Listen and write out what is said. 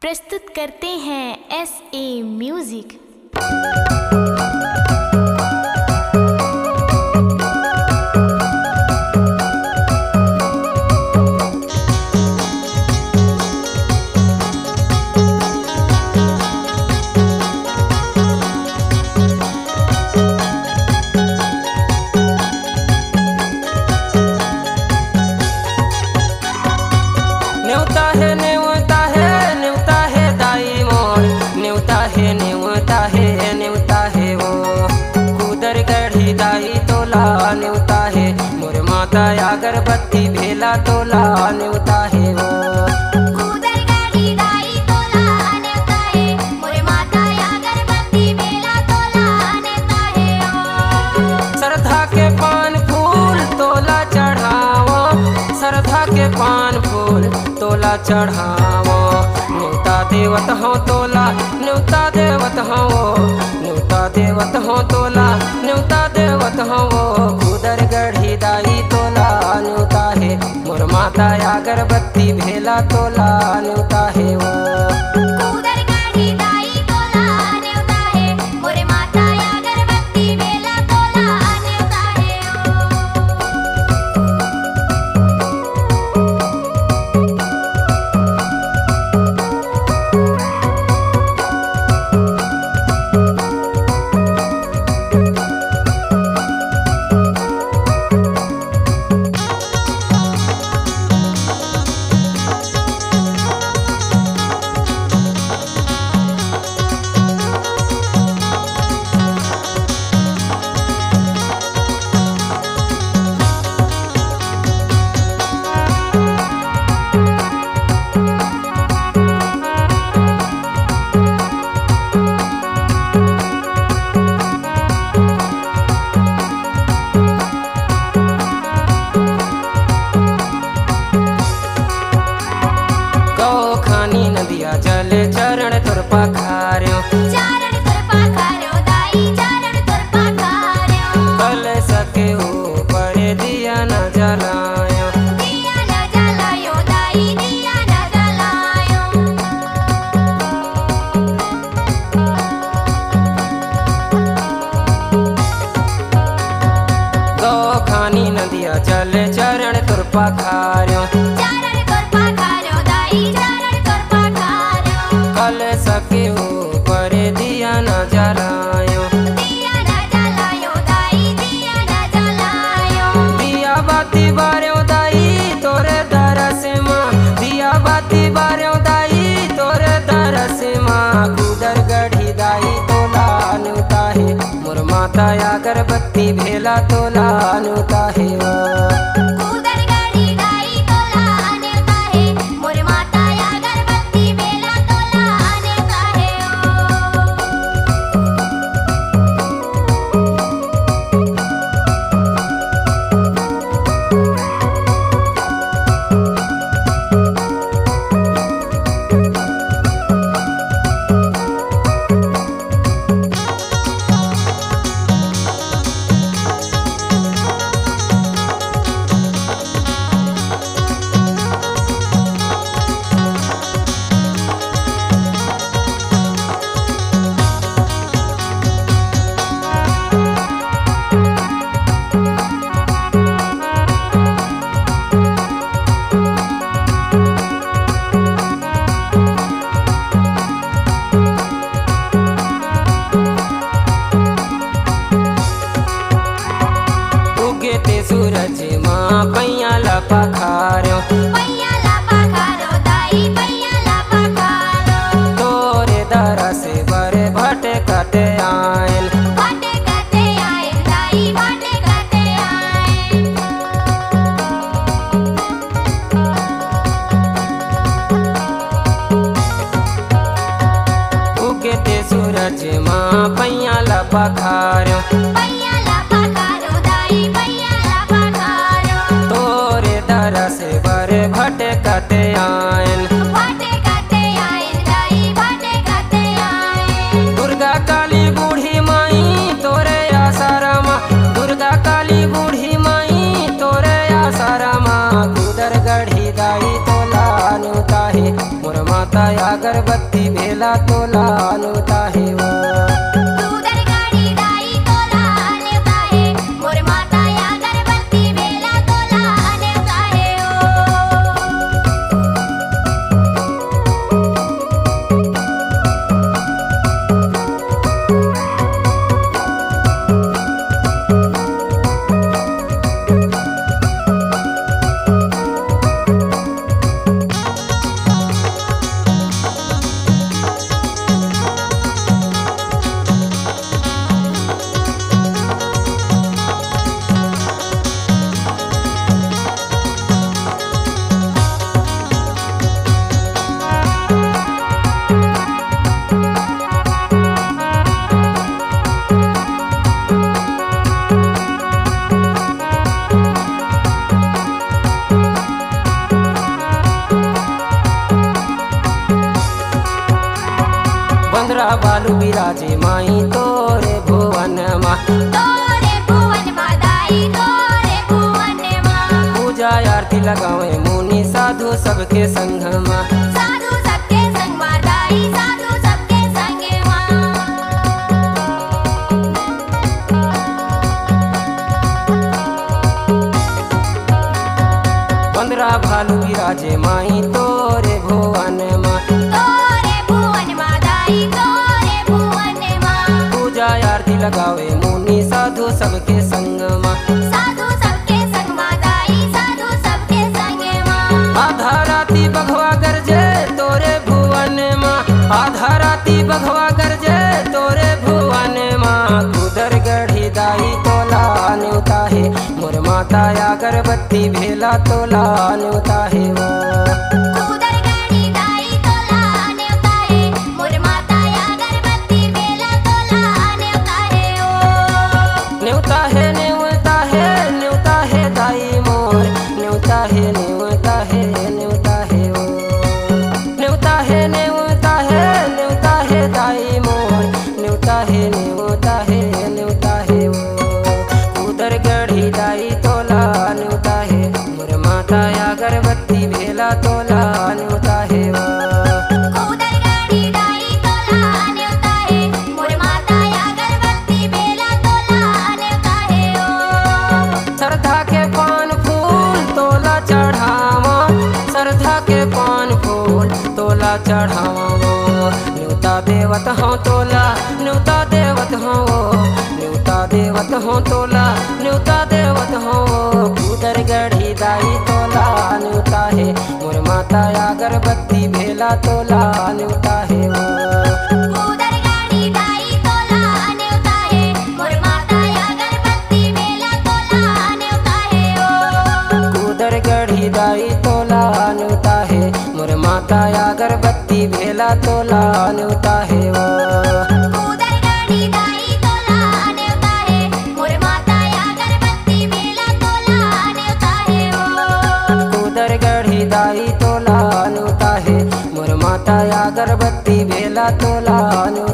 प्रस्तुत करते हैं SA म्यूजिक। अगरबत्ती भेला तोला न्योता है वो कूदर गाड़ी दाई तोला न्योता है मोरे माता अगरबत्ती भेला तोला न्योता है ओ श्रद्धा के पान फूल तोला चढ़ावो, श्रद्धा के पान फूल तोला चढ़ावो। न्योता देवत हो तोला न्योता देवत हो, न्योता देवत हो तोला न्योता देवत हो। कूदर गढ़ी दाई तोला न्योता है मोर माता अगरबत्ती भेला तोला न्योता है वो कूदर गाड़ी दाई तोला न्योता है मोरे माता अगरबत्ती भेला तोला न्योता है जल चरण तुर पखार्यो चरण तुर पखार्यो दाई चरण तुर पखार्यो कल सके ऊपर दिया न जलायो, दिया न जलायो दाई दिया न जलायो दो खानी नदिया जल चरण तुर पखार्यो चरण तुर पखार्यो दाई कल सके ऊपर दिया न जलायो, दिया न जलायो दाई दिया न जलायो दिया बाती बार्यो दाई तोरे दरस माँ, दिया बाती बार्यो दाई तोरे दरस माँ। कूदर गढ़ी दाई तोला न्योता है मोर माता अगरबत्ती भेला तोला न्योता है वो कूदर गाड़ी दाई तोला न्योता है मोरे माता अगरबत्ती भेला तोला न्योता है सूरज माँ पैया ला पखार्यो पैया ला पखार्यो दाई पैया ला पखार्यो तोरे दरस बरे भटे कटे आयल, भटे कटे आयल दाई भटे कटे आयल उगते सूरज माँ पैया ला पखार्यो पैया ला पखार्यो दाई पैया ला पखार्यो तोरे दरस बरे भटे कटे आयल, भटे कटे आयल दाई भटे कटे आयल दुर्गा काली बूढ़ी माई तोरे आसारामा, दुर्गा काली बूढ़ी माई तोरे आसारामा। कूदर गढ़ी दाई तोला न्योता है मोर माता माता अगरबत्ती भेला तोला न्योता है वो। दूधर गाडी दाई तोला नेवता है मोर माता अगरबत्ती बेला तोला नेवता है बंदरा बालू बिराजे माई तोरे भुवन मा। तोरे भुवन मादाई तोरे भुवन माँ पूजा आरती लगावे मुनि साधु सबके संग मा। साधु सबके संग मादाई साधु सबके संग माँ बंदरा भालू बिराजे माई तोरे भुवन मा। तोरे भुवन मादाई तोरे भुवन माँ पूजा आरती लगावे मुनि साधु सबके संग मा। साधु सबके संग मादाई साधु सबके संग माँ आधा राती बघवा गरजे तोरे भुवन मा। आधा राती बघवा गरजे तोरे भुवन मा। उधर गढ़ी दाई तोला न्योता है मोर माता अगरबत्ती भेला तोला न्योता है वो। दूधर गाडी दाई तोला नेवता है मोर माता अगरबत्ती बेला तोला नेवता है न्योता है न्योता है न्योता है दाई मोर। न्योता है न्योता है न्योता है वो। न्योता है न्योता है न्योता है दाई मोर। न्योता है न्योता है न्योता है वो। उधर गढ़ी दाई तोला न्योता है मोर माता अगरबत्ती भेला तोला न्योता है वो। दूधर गाडी दाई तोला नेवता है मोर माता अगरबत्ती बेला तोला नेवता है श्रद्धा के पान फूल तोला चढ़ावा। श्रद्धा के पान फूल तोला चढ़ावा वो। न्योता देवत हो तोला न्योता देवत हो वो। न्योता देवत हो तोला न्योता देवत हो वो। उधर गढ़ी दाई तोला न्योता है मोर माता अगरबत्ती भेला तोला न्योता है वो। दूधर गाडी दाई तोला नेवता है मोर माता अगरबत्ती बेला तोला नेवता है उधर गढ़ी दाई तोला न्योता है मोर माता अगरबत्ती भेला तोला न्योता है वो। दूधर गाडी दाई तोला नेवता है मोर माता अगरबत्ती बेला तोला नेवता है उधर गढ़ी दाई तोला न्योता है मोर माता अगरबत्ती भेला तोला न्योता